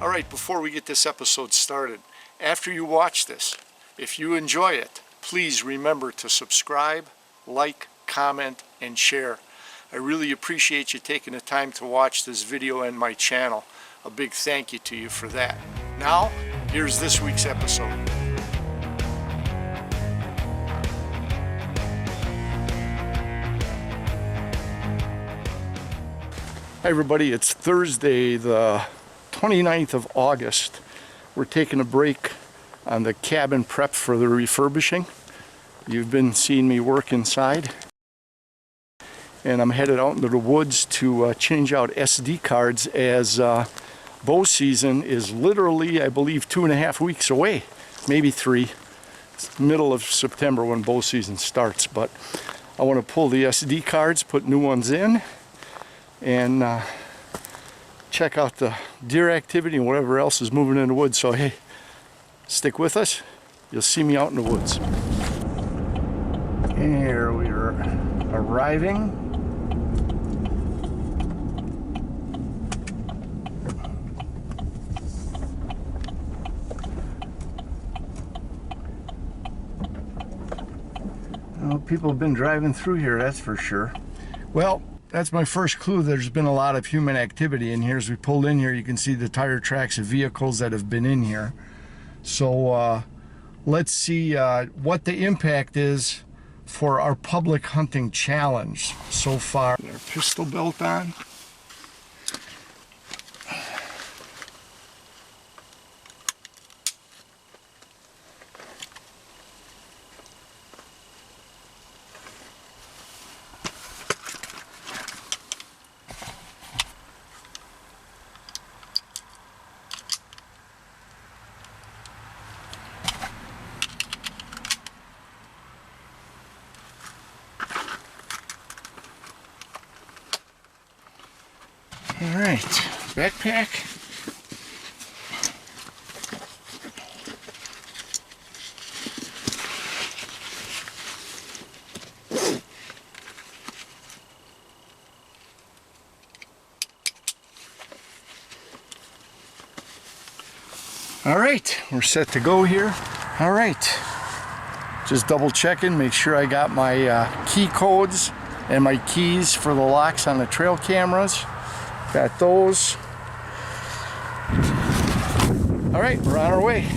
Alright, before we get this episode started, after you watch this, if you enjoy it, please remember to subscribe, like, comment, and share. I really appreciate you taking the time to watch this video and my channel. A big thank you to you for that. Now, here's this week's episode. Hi everybody, it's Thursday the 29th of August. We're taking a break on the cabin prep for the refurbishing. You've been seeing me work inside. And I'm headed out into the woods to change out SD cards as bow season is literally, I believe, 2.5 weeks away. Maybe 3. It's middle of September when bow season starts. But I want to pull the SD cards, put new ones in, and check out the deer activity and whatever else is moving in the woods. So hey, stick with us. You'll see me out in the woods. Here we are arriving. Well, people have been driving through here, that's for sure. Well, that's my first clue. There's been a lot of human activity in here. As we pulled in here, you can see the tire tracks of vehicles that have been in here. So let's see what the impact is for our public hunting challenge so far. Our pistol belt on. All right, backpack. All right, we're set to go here. All right, just double checking, make sure I got my key codes and my keys for the locks on the trail cameras. Got those. All right, we're on our way.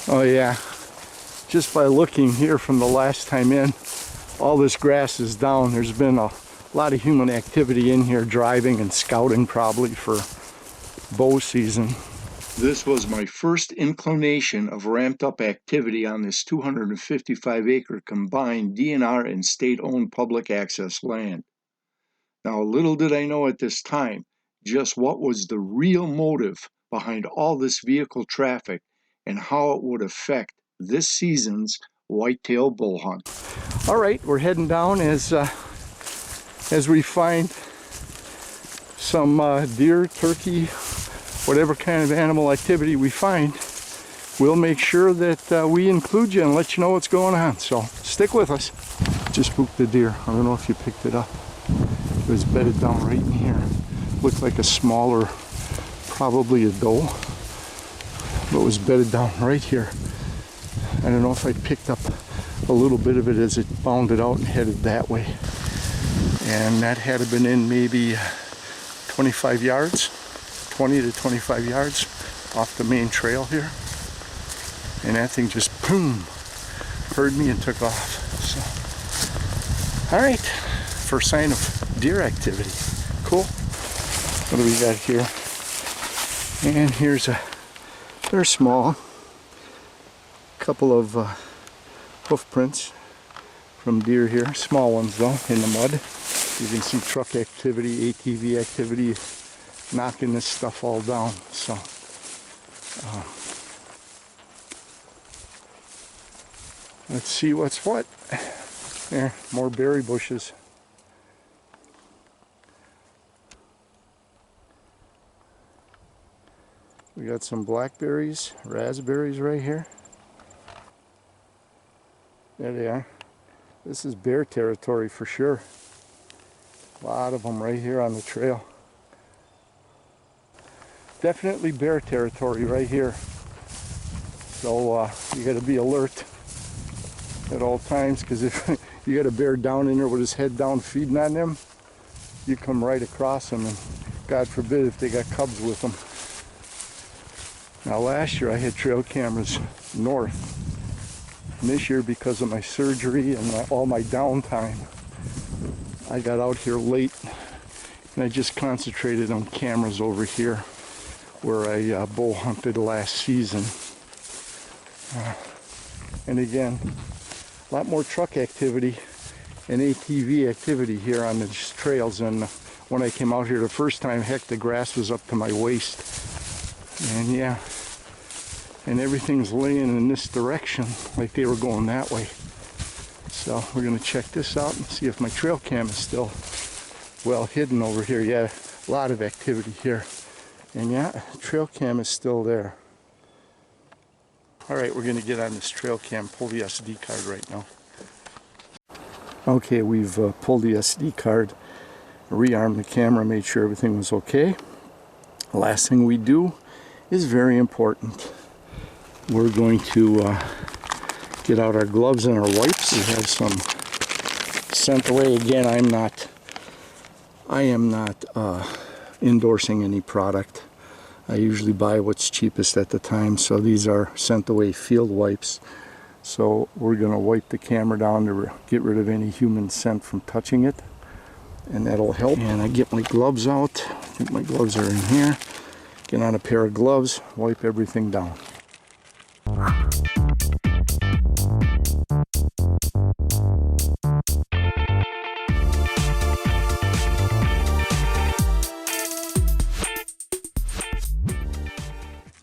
Oh yeah, just by looking here from the last time in, all this grass is down. There's been a lot of human activity in here, driving and scouting probably for bow season. This was my first inclination of ramped up activity on this 255 acre combined DNR and state-owned public access land. Now, little did I know at this time just what was the real motive behind all this vehicle traffic and how it would affect this season's whitetail bull hunt. All right, we're heading down as we find some deer, turkey, whatever kind of animal activity we find. We'll make sure that we include you and let you know what's going on. So stick with us. Just spooked the deer. I don't know if you picked it up. It was bedded down right in here. Looked like a smaller, probably a doe, but it was bedded down right here. I don't know if I picked up a little bit of it as it bounded out and headed that way. And that had been in maybe 25 yards. 20 to 25 yards off the main trail here, and that thing just boom heard me and took off. So all right, first sign of deer activity. Cool. What do we got here? And here's they're small, couple of hoof prints from deer here, small ones though, in the mud. You can see truck activity, ATV activity, knocking this stuff all down. So let's see what's what. There, more berry bushes. We got some blackberries, raspberries right here. There they are. This is bear territory for sure. A lot of them right here on the trail. Definitely bear territory right here. So you got to be alert at all times, because if you got a bear down in there with his head down feeding on them, you come right across them, and God forbid if they got cubs with them. Now last year I had trail cameras north, and this year because of my surgery and all my downtime, I got out here late and I just concentrated on cameras over here where I bow hunted last season. And again, a lot more truck activity and ATV activity here on these trails than when I came out here the first time. Heck, the grass was up to my waist. And yeah, and everything's laying in this direction like they were going that way. So we're going to check this out and see if my trail cam is still well hidden over here. Yeah, a lot of activity here. And yeah, trail cam is still there. Alright, we're going to get on this trail cam, pull the SD card right now. Okay, we've pulled the SD card, rearmed the camera, made sure everything was okay. The last thing we do is very important. We're going to get out our gloves and our wipes. We have some sent away. Again, I am not endorsing any product. I usually buy what's cheapest at the time, so these are sent away field wipes. So we're going to wipe the camera down to get rid of any human scent from touching it, and that'll help. And I get my gloves out. I think my gloves are in here. Get on a pair of gloves, wipe everything down.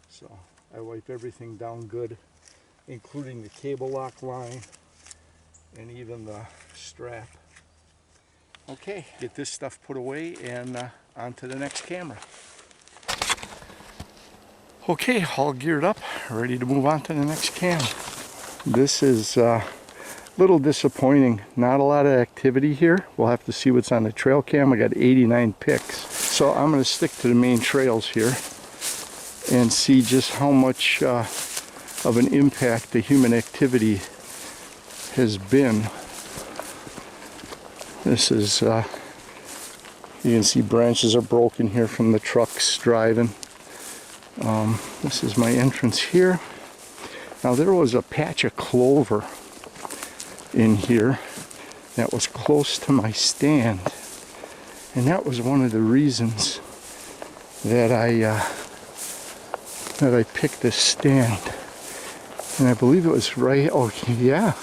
So I wipe everything down good, including the cable lock line and even the strap. Okay, get this stuff put away and on to the next camera. Okay, all geared up, ready to move on to the next cam. This is a little disappointing. Not a lot of activity here. We'll have to see what's on the trail cam. I got 89 pics. So I'm going to stick to the main trails here and see just how much of an impact the human activity has been. This is, you can see branches are broken here from the trucks driving. This is my entrance here. Now there was a patch of clover in here that was close to my stand, and that was one of the reasons that I picked this stand. And I believe it was right, oh yeah,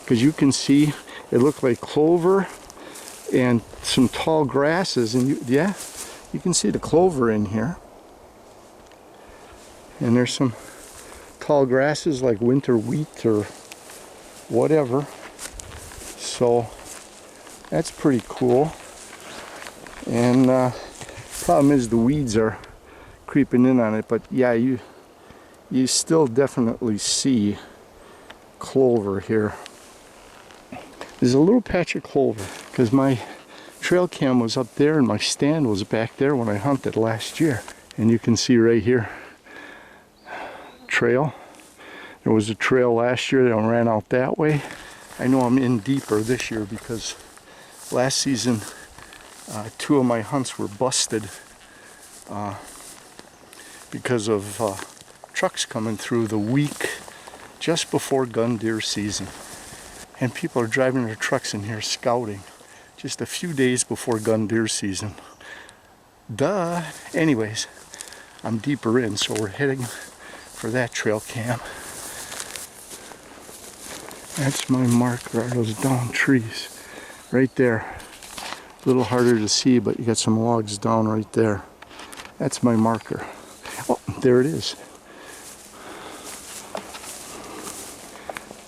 because you can see it looked like clover and some tall grasses, and yeah, you can see the clover in here. And there's some tall grasses like winter wheat or whatever. So that's pretty cool. And problem is the weeds are creeping in on it, but yeah, you still definitely see clover here. There's a little patch of clover because my trail cam was up there and my stand was back there when I hunted last year. And you can see right here, trail. There was a trail last year that ran out that way. I know I'm in deeper this year because last season 2 of my hunts were busted because of trucks coming through the week just before gun deer season. And people are driving their trucks in here scouting just a few days before gun deer season. Duh. Anyways, I'm deeper in, so we're heading for that trail cam. That's my marker, are those down trees right there. A little harder to see, but you got some logs down right there. That's my marker. Oh, there it is.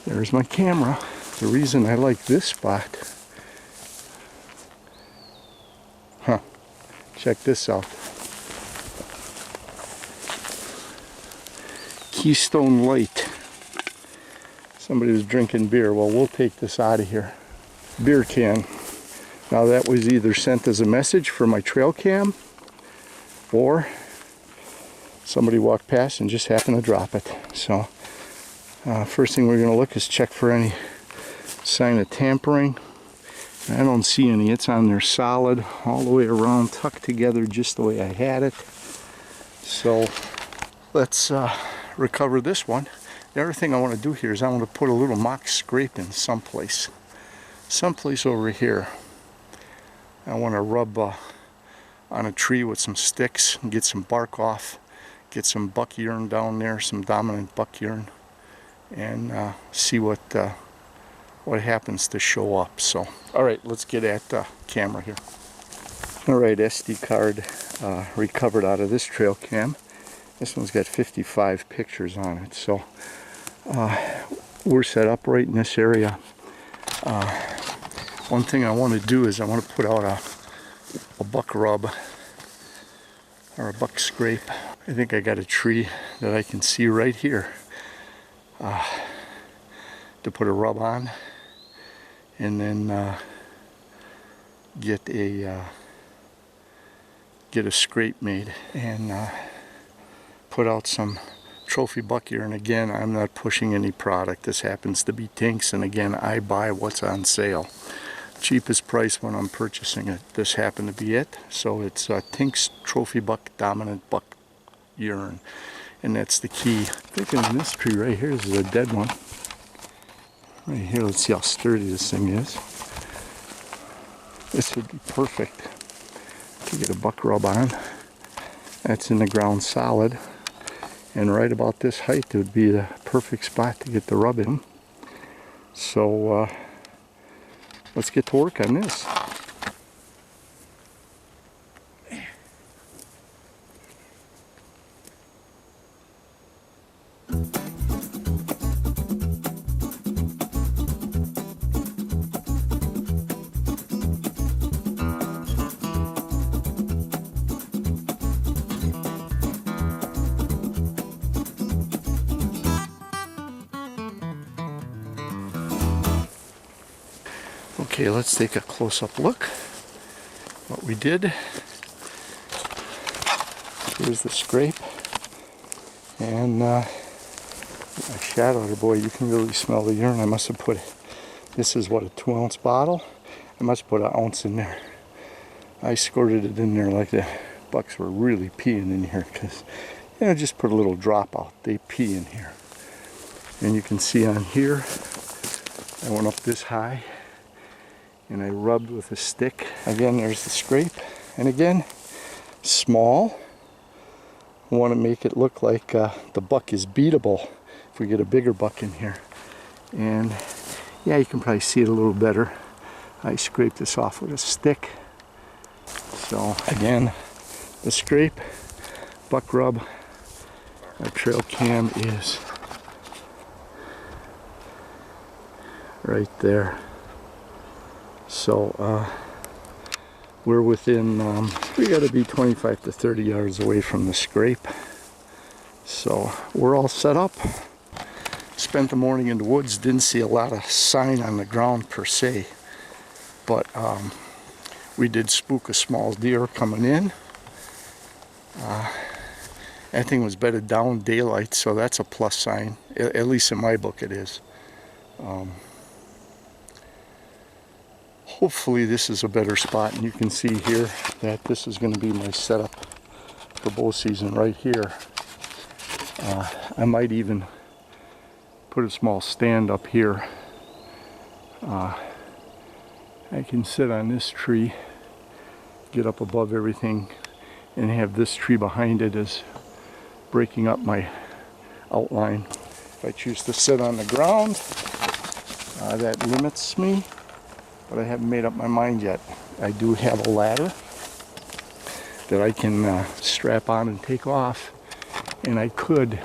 There's my camera. The reason I like this spot, check this out. Keystone Light. Somebody was drinking beer. Well, we'll take this out of here. Beer can. Now that was either sent as a message for my trail cam, or somebody walked past and just happened to drop it. So first thing we're going to look is check for any sign of tampering. I don't see any. It's on there solid all the way around, tucked together just the way I had it. So let's recover this one. The other thing I want to do here is I want to put a little mock scrape in someplace over here. I want to rub on a tree with some sticks and get some bark off, get some buck urine down there, some dominant buck urine, and see what happens to show up. So, all right, let's get at the camera here. All right, SD card recovered out of this trail cam. This one's got 55 pictures on it. So we're set up right in this area. One thing I want to do is I want to put out a buck rub or a buck scrape. I think I got a tree that I can see right here to put a rub on, and then get a scrape made and put out some trophy buck urine. Again, I'm not pushing any product. This happens to be Tink's, and again, I buy what's on sale. Cheapest price when I'm purchasing it. This happened to be it. So it's Tink's Trophy Buck Dominant Buck Urine, and that's the key. Thinking on this tree right here, this is a dead one. Right here, let's see how sturdy this thing is. This would be perfect to get a buck rub on. That's in the ground solid, and right about this height would be the perfect spot to get the rub in. So let's get to work on this. Okay, let's take a close-up look what we did. Here's the scrape, and I shot out her. Boy, you can really smell the urine. I must have put, this is what, a 2-ounce bottle? I must have put an ounce in there. I squirted it in there like the bucks were really peeing in here, because, you know, just put a little drop out. They pee in here. And you can see on here, I went up this high and I rubbed with a stick. Again, there's the scrape, and again, small. I want to make it look like the buck is beatable if we get a bigger buck in here. And yeah, you can probably see it a little better. I scraped this off with a stick. So again, the scrape, buck rub, our trail cam is right there. So we're within, we got to be 25 to 30 yards away from the scrape. So we're all set up. Spent the morning in the woods, didn't see a lot of sign on the ground per se, but we did spook a small deer coming in. That thing was bedded down daylight, so that's a plus sign, at least in my book it is. Hopefully this is a better spot, and you can see here that this is going to be my setup for bow season right here. I might even put a small stand up here. I can sit on this tree, get up above everything, and have this tree behind it as breaking up my outline. If I choose to sit on the ground, that limits me. But I haven't made up my mind yet. I do have a ladder that I can strap on and take off, and I could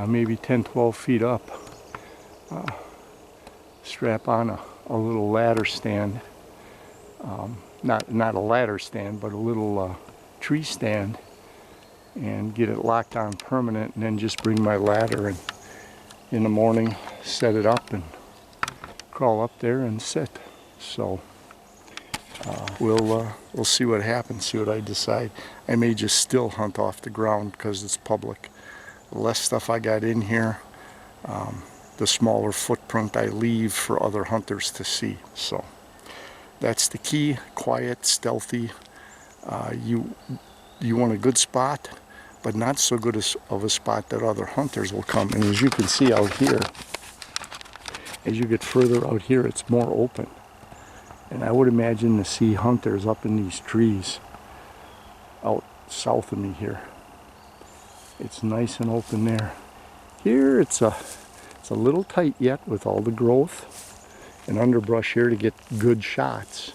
maybe 10-12 feet up strap on a little ladder stand, not a ladder stand, but a little tree stand, and get it locked on permanent, and then just bring my ladder and in the morning set it up and crawl up there and sit. So We'll see what happens, see what I decide. I may just still hunt off the ground because it's public. The less stuff I got in here, the smaller footprint I leave for other hunters to see. So that's the key: quiet, stealthy. You want a good spot, but not so good of a spot that other hunters will come. And as you can see out here, as you get further out here, it's more open. And I would imagine to see hunters up in these trees out south of me here. It's nice and open there. Here it's a little tight yet with all the growth and underbrush here to get good shots.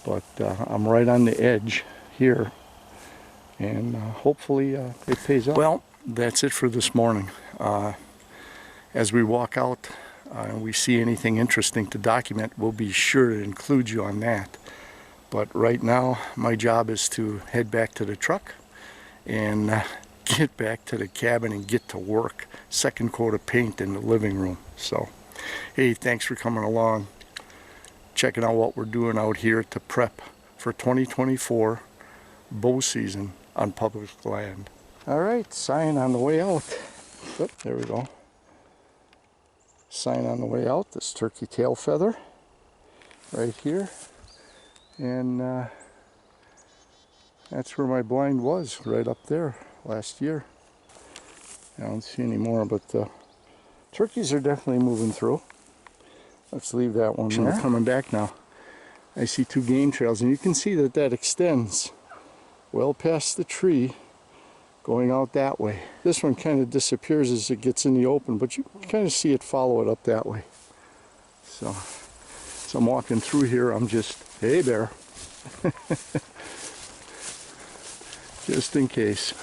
But I'm right on the edge here, and hopefully it pays off. Well, that's it for this morning. As we walk out and we see anything interesting to document, we'll be sure to include you on that. But right now, my job is to head back to the truck and get back to the cabin and get to work. Second coat of paint in the living room. So, hey, thanks for coming along, checking out what we're doing out here to prep for 2024 bow season on public land. All right, sign on the way out. Oop, there we go. Sign on the way out, this turkey tail feather right here. And that's where my blind was, right up there last year. I don't see any more, but turkeys are definitely moving through. Let's leave that one there. Coming back now. I see two game trails, and you can see that that extends well past the tree, going out that way. This one kind of disappears as it gets in the open, but you can kind of see it follow it up that way. So I'm walking through here, I'm just, hey bear, just in case.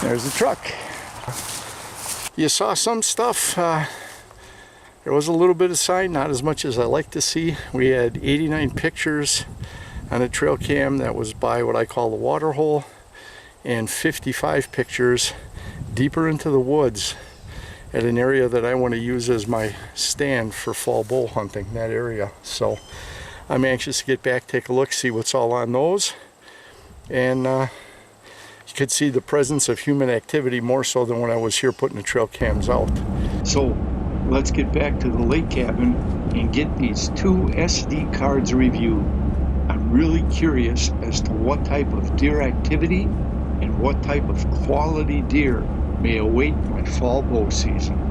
There's the truck. You saw some stuff. There was a little bit of sign, not as much as I like to see. We had 89 pictures on a trail cam that was by what I call the water hole, and 55 pictures deeper into the woods at an area that I want to use as my stand for fall bow hunting, that area. So I'm anxious to get back, take a look, see what's all on those. And you could see the presence of human activity more so than when I was here putting the trail cams out. So let's get back to the lake cabin and get these two SD cards reviewed. I'm really curious as to what type of deer activity and what type of quality deer may await my fall bow season.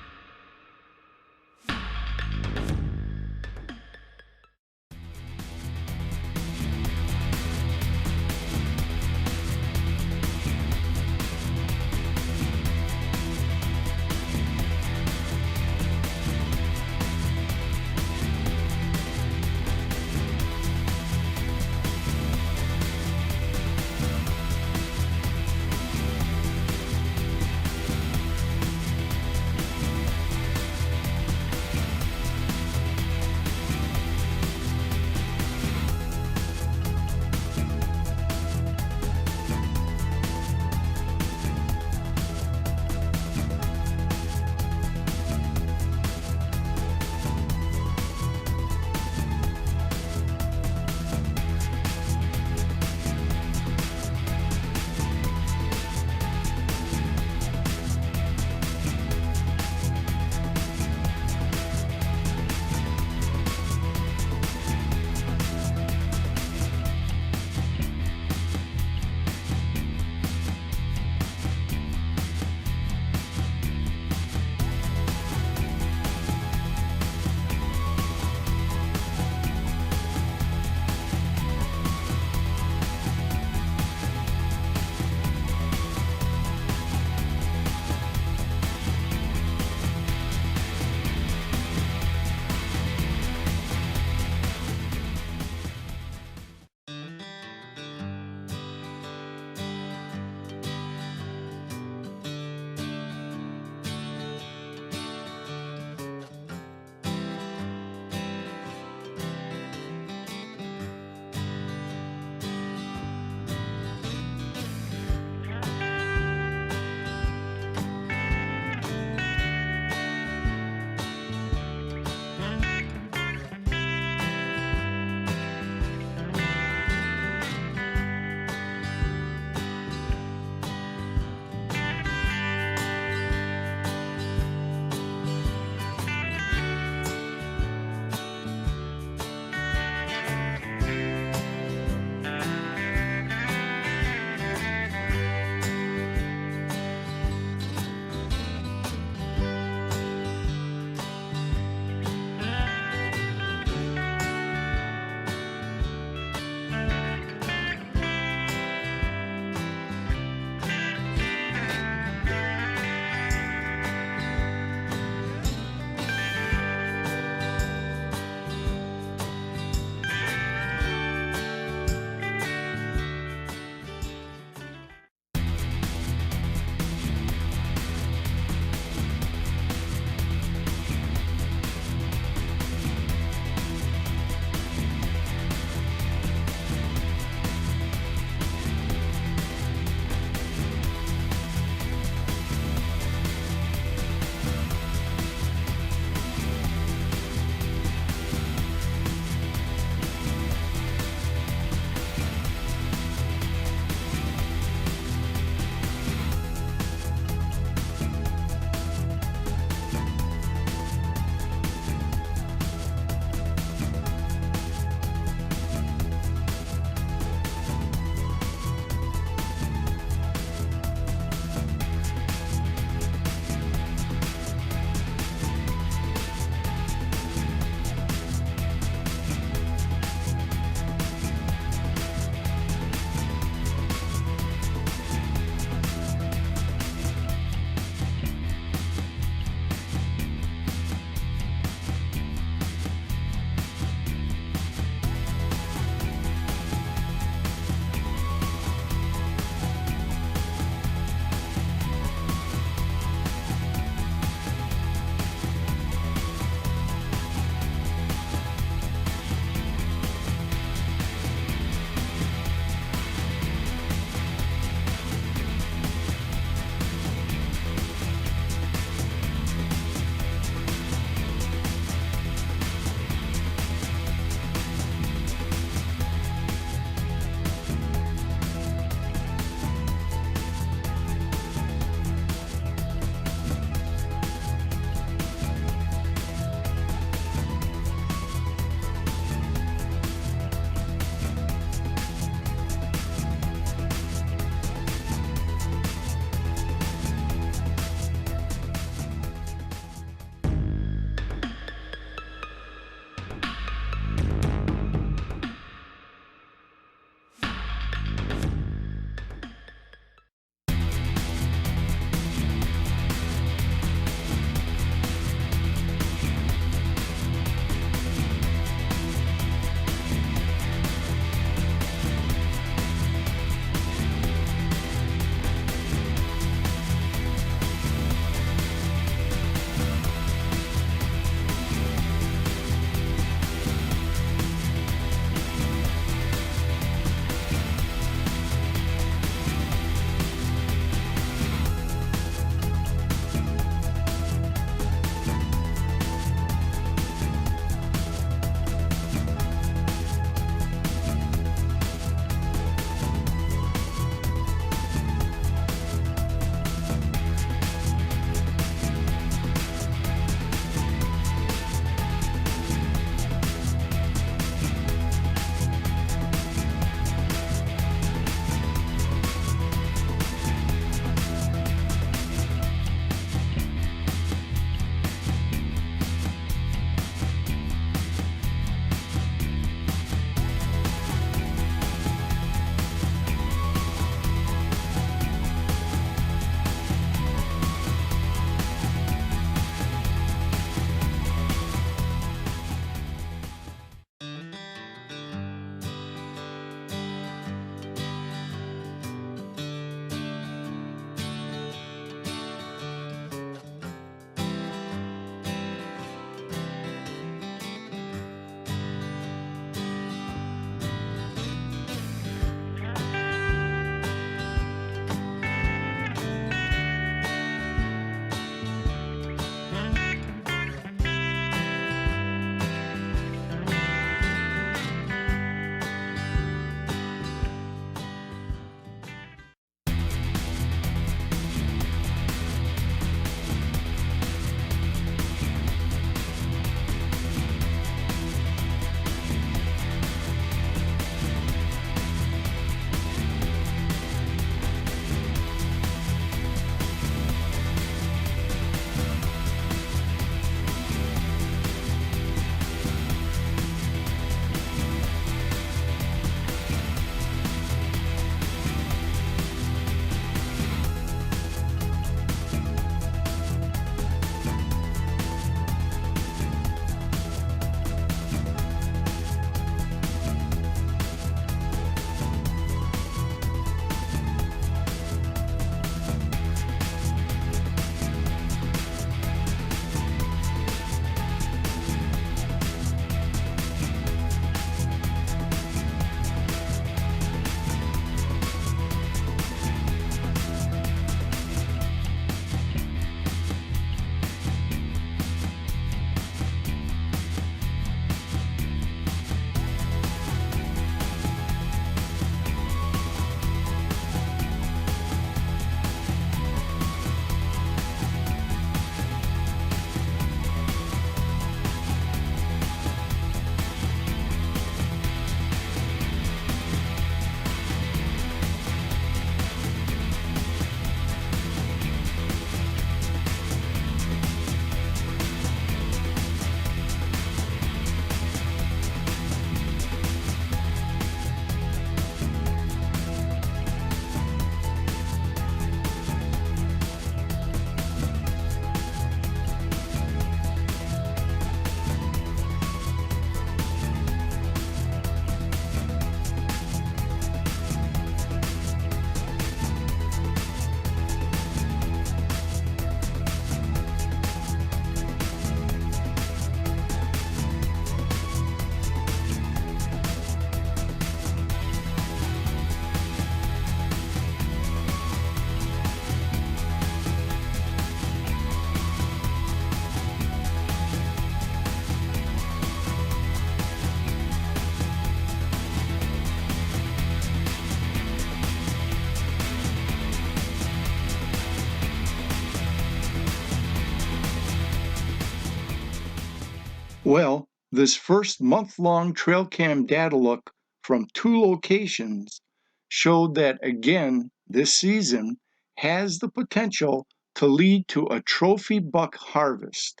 Well, this first month-long trail cam data look from 2 locations showed that, again, this season has the potential to lead to a trophy buck harvest.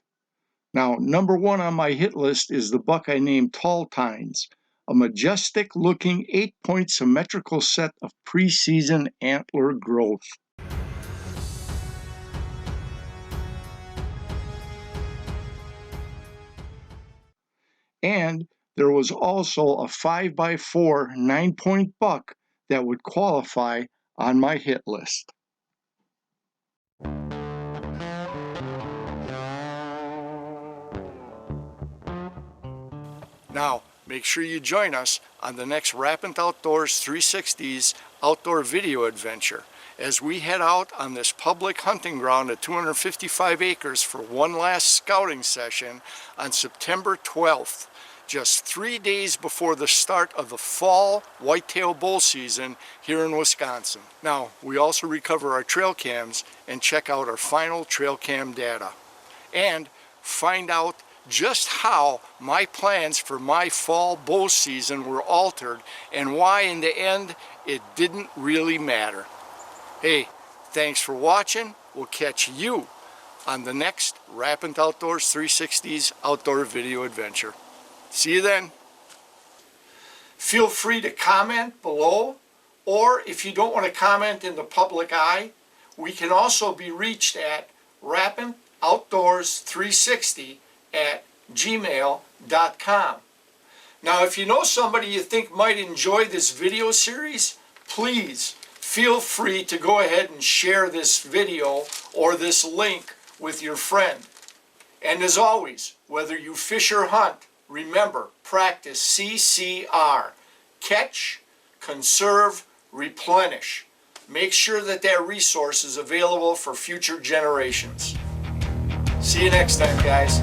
Now, number 1 on my hit list is the buck I named Tall Tines, a majestic-looking 8-point symmetrical set of preseason antler growth. And there was also a 5x4 9-point buck that would qualify on my hit list. Now, make sure you join us on the next Rapid Outdoors 360's outdoor video adventure as we head out on this public hunting ground at 255 acres for one last scouting session on September 12th, just 3 days before the start of the fall whitetail bull season here in Wisconsin. Now, we also recover our trail cams and check out our final trail cam data and find out just how my plans for my fall bow season were altered and why in the end it didn't really matter. Hey, thanks for watching. We'll catch you on the next Rapid Outdoors 360's outdoor video adventure. See you then. Feel free to comment below, or if you don't want to comment in the public eye, we can also be reached at rapidoutdoors360@gmail.com. Now, if you know somebody you think might enjoy this video series, please feel free to go ahead and share this video or this link with your friend. And as always, whether you fish or hunt, remember, practice CCR. Catch, conserve, replenish. Make sure that that resource is available for future generations. See you next time, guys.